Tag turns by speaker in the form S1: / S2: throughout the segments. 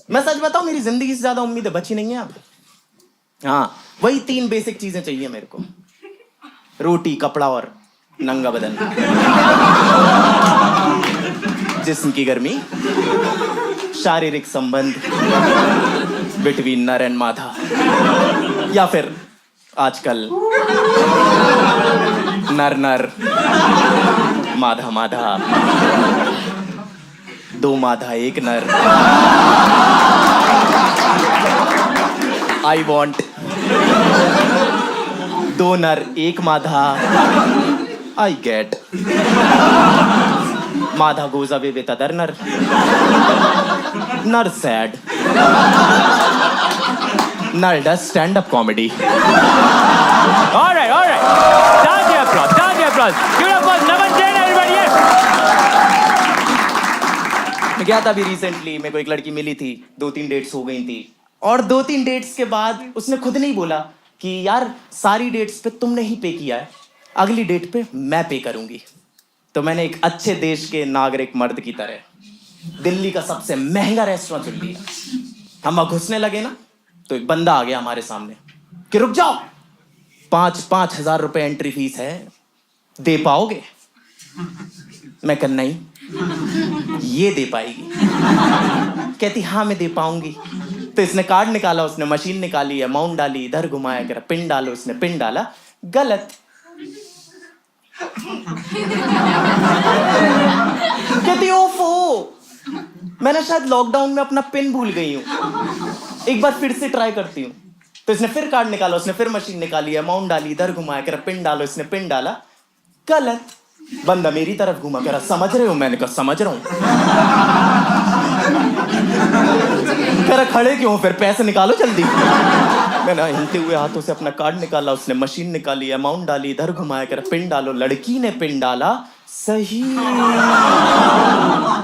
S1: मैं सच बताऊं, मेरी जिंदगी से ज्यादा उम्मीदें बची नहीं है अब। हाँ, वही 3 बेसिक चीजें चाहिए मेरे को, रोटी, कपड़ा और नंगा बदन। जिस्म की गर्मी, शारीरिक संबंध बिटवीन नर एंड माधा, या फिर आजकल नर नर माधा माधा, 2 माधा 1 नर। आई वॉन्ट 2 नर 1 माधा। आई गेट माधा goes away with other nर। नर sad। नर does stand-up comedy।
S2: All right. Down the applause. Give it up for Naman Jain, everybody.
S1: मैं गया था अभी रिसेंटली, मेरे को एक लड़की मिली थी, 2-3 डेट्स हो गई थी, और 2-3 डेट्स के बाद उसने खुद नहीं बोला कि यार सारी डेट्स पे तुमने ही पे किया है, अगली डेट पे मैं पे करूंगी। तो मैंने एक अच्छे देश के नागरिक मर्द की तरह दिल्ली का सबसे महंगा रेस्टोरेंट चुन लिया। हम वहां घुसने लगे ना, तो एक बंदा आ गया हमारे सामने कि रुक जाओ, 5-5 हजार रुपए एंट्री फीस है, दे पाओगे? मैं कहा नहीं, ये दे पाएगी। कहती हाँ मैं दे पाऊंगी। तो इसने कार्ड निकाला, उसने मशीन निकाली, अमाउंट डाली, इधर घुमाया, कह रहा पिन डालो, उसने पिन डाला, गलत। कहती ओफो, मैंने शायद लॉकडाउन में अपना पिन भूल गई हूं, एक बार फिर से ट्राई करती हूँ। तो इसने फिर कार्ड निकाला, उसने फिर मशीन निकाली, अमाउंट डाली, इधर घुमाया, कह रहा पिन डालो, इसने पिन डाला, गलत। बंदा मेरी तरफ घुमा, कह रहा समझ रहे हो? मैंने कहा समझ रहा हूं। कह रहा खड़े क्यों, फिर पैसे निकालो जल्दी। मैंने हिलते हुए हाथों से अपना कार्ड निकाला, उसने मशीन निकाली, अमाउंट डाली, इधर घुमाया, कह रहा पिन डालो, लड़की ने पिन डाला, सही।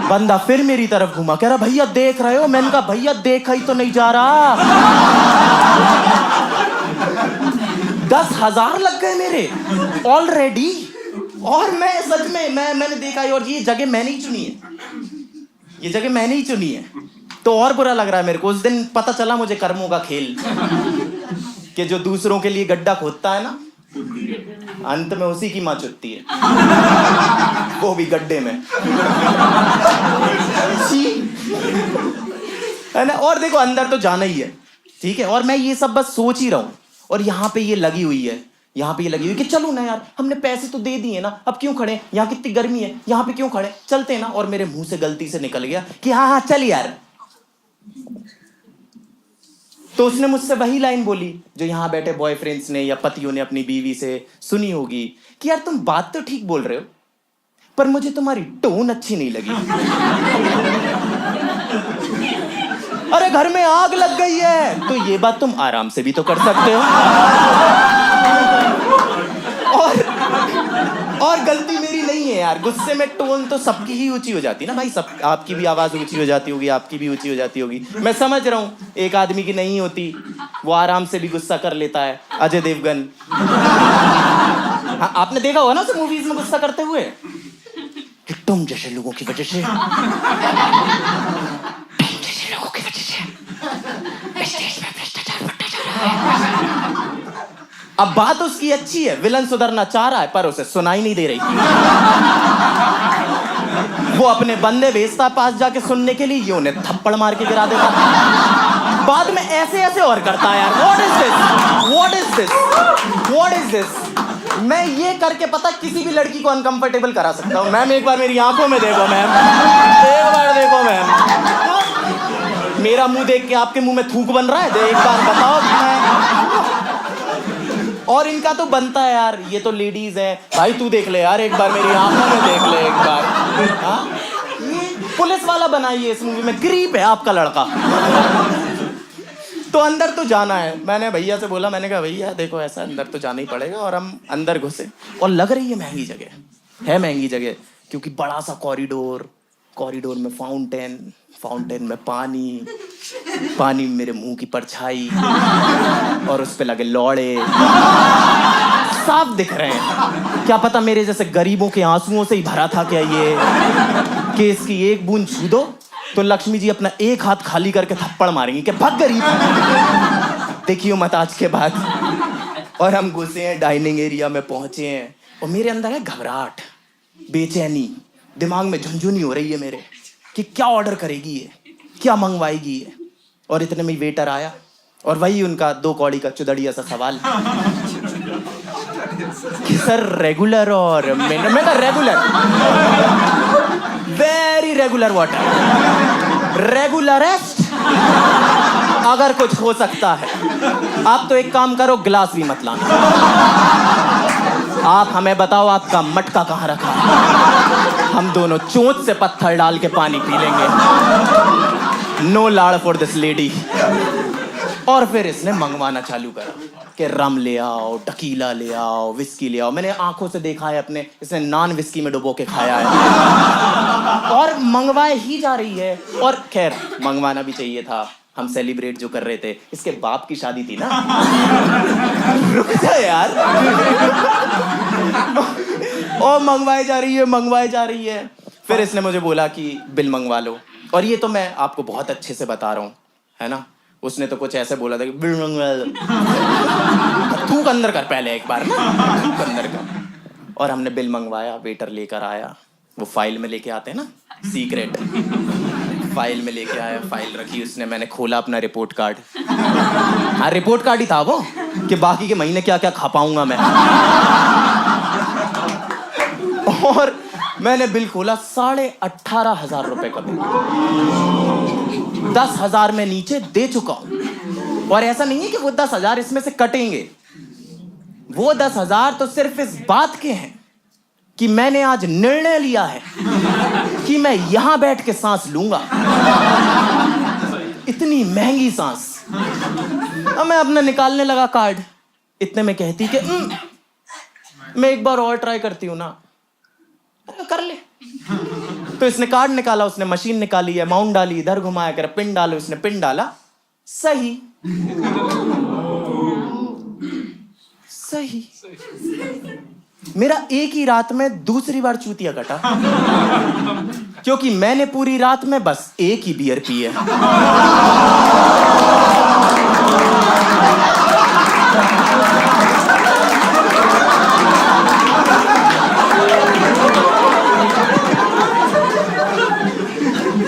S1: बंदा फिर मेरी तरफ घुमा, कह रहा भैया देख रहे हो? मैंने कहा भैया देखा ही तो नहीं जा रहा। 10,000 लग गए मेरे ऑलरेडी। और मैं सच में मैंने देखा है, और ये जगह मैंने ही चुनी है, ये जगह मैंने ही चुनी है। तो और बुरा लग रहा है मेरे को। उस दिन पता चला मुझे कर्मों का खेल, कि जो दूसरों के लिए गड्ढा खोदता है ना, अंत में उसी की मां चुतती है, वो भी गड्ढे में। है ना? और देखो अंदर तो जाना ही है, ठीक है, और मैं ये सब बस सोच ही रहा हूं, और यहाँ पे ये लगी हुई है, यहाँ पे ये लगी हुई कि चलो ना यार, हमने पैसे तो दे दिए ना, अब क्यों खड़े, यहाँ कितनी गर्मी है, यहाँ पे क्यों खड़े, चलते ना। और मेरे मुंह से गलती से निकल गया कि हाँ हाँ चल यार। तो उसने मुझसे वही लाइन बोली जो यहाँ बैठे बॉयफ्रेंड्स ने या पतियों ने अपनी बीवी से सुनी होगी, कि यार तुम बात तो ठीक बोल रहे हो, पर मुझे तुम्हारी टोन अच्छी नहीं लगी। अरे घर में आग लग गई है, तो ये बात तुम आराम से भी तो कर सकते हो। और गलती मेरी नहीं है यार, गुस्से में टोन तो सबकी ही ऊंची हो जाती है ना भाई, सब, आपकी भी आवाज ऊंची हो जाती होगी, आपकी भी ऊंची हो जाती होगी, मैं समझ रहा हूँ। एक आदमी की नहीं होती, वो आराम से भी गुस्सा कर लेता है, अजय देवगन। हाँ, आपने देखा होगा ना उसे मूवीज में गुस्सा करते हुए, कि तुम जैसे लोगों की वजह से अब बात उसकी अच्छी है, विलन सुधरना चाह रहा है, पर उसे सुनाई नहीं दे रही। वो अपने बंदे भेजता पास जाके सुनने के लिए, ये उन्हें थप्पड़ मार के गिरा देता, बाद में ऐसे ऐसे और करता है यार। What is this, what is this, what is this. मैं ये करके पता किसी भी लड़की को अनकंफर्टेबल करा सकता हूँ। मैम एक बार मेरी आंखों में देखो मैम, एक बार देखो मैम, मेरा मुंह देख के आपके मुंह में थूक बन रहा है, एक बार बताओ मैम। और इनका तो बनता है यार, ये तो लेडीज है भाई, तू देख ले यार एक बार, मेरी आंखों में देख ले एक बार। हाँ, ये पुलिस वाला बनाइए इस मूवी में, गरीब है आपका लड़का। तो अंदर तो जाना है। मैंने भैया से बोला, मैंने कहा भैया देखो ऐसा अंदर तो जाना ही पड़ेगा, और हम अंदर घुसे, और लग रही है महंगी जगह है, महंगी जगह, क्योंकि बड़ा सा कॉरिडोर, कॉरिडोर में फाउंटेन, फाउंटेन में पानी, पानी में मेरे मुंह की परछाई, और उस पे लगे लौड़े साफ दिख रहे हैं। क्या पता मेरे जैसे गरीबों के आंसुओं से ही भरा था क्या ये, कि इसकी एक बूंद छू दो तो लक्ष्मी जी अपना एक हाथ खाली करके थप्पड़ मारेंगी कि भाग गरीब। देखियो मत आज के बाद। और हम घुसे हैं, डाइनिंग एरिया में पहुंचे हैं और मेरे अंदर है घबराहट, बेचैनी, दिमाग में झुंझुनी हो रही है मेरे कि क्या ऑर्डर करेगी ये, क्या मंगवाएगी ये। और इतने में वेटर आया और वही उनका 2 कौड़ी का चुदड़िया सा सवाल कि सर रेगुलर और मैं तो रेगुलर, वेरी रेगुलर वाटर, रेगुलरेस्ट अगर कुछ हो सकता है। आप तो एक काम करो, गिलास भी मत लाना। आप हमें बताओ आपका मटका कहाँ रखा है, हम दोनों चोंच से पत्थर डाल के पानी पी लेंगे। नो लाड़ फॉर दिस लेडी। और फिर इसने मंगवाना चालू करा कि रम ले आओ, टकीला ले आओ, विस्की ले आओ। मैंने आंखों से देखा है अपने, इसने नान विस्की में डुबो के खाया है और मंगवाए ही जा रही है। और खैर मंगवाना भी चाहिए था, हम सेलिब्रेट जो कर रहे थे, इसके बाप की शादी थी ना। रुक जा यार। और मंगवाई जा रही है, मंगवाई जा रही है। फिर इसने मुझे बोला कि बिल मंगवा लो। और ये तो मैं आपको बहुत अच्छे से बता रहा हूँ, है ना। उसने तो कुछ ऐसे बोला था कि बिल मंगवा लो। थूक अंदर कर पहले एक बार, थूक अंदर कर। और हमने बिल मंगवाया, वेटर लेकर आया, वो फाइल में लेके आते हैं ना, सीक्रेट फाइल में लेके आया, फाइल रखी उसने, मैंने खोला अपना रिपोर्ट कार्ड। हाँ रिपोर्ट कार्ड ही था वो, कि बाकी के महीने क्या क्या खा पाऊंगा मैं। और मैंने बिल खोला, 18,500 रुपए का बिल। 10,000 में नीचे दे चुका हूं। और ऐसा नहीं है कि वो 10,000 इसमें से कटेंगे, वो 10,000 तो सिर्फ इस बात के हैं कि मैंने आज निर्णय लिया है कि मैं यहां बैठ के सांस लूंगा। इतनी महंगी सांस। अब मैं अपना निकालने लगा कार्ड, इतने में कहती कि मैं एक बार और ट्राई करती हूं ना। कर ले। तो इसने कार्ड निकाला, उसने मशीन निकाली, अमाउंट डाली, इधर घुमाया कर, पिन डालो, उसने पिन डाला, सही सही। मेरा एक ही रात में दूसरी बार चूतिया कटा, क्योंकि मैंने पूरी रात में बस एक ही बियर पी है।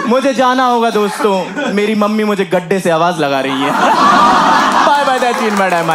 S1: मुझे जाना होगा दोस्तों, मेरी मम्मी मुझे गड्ढे से आवाज लगा रही है। Bye bye, that's it, my time,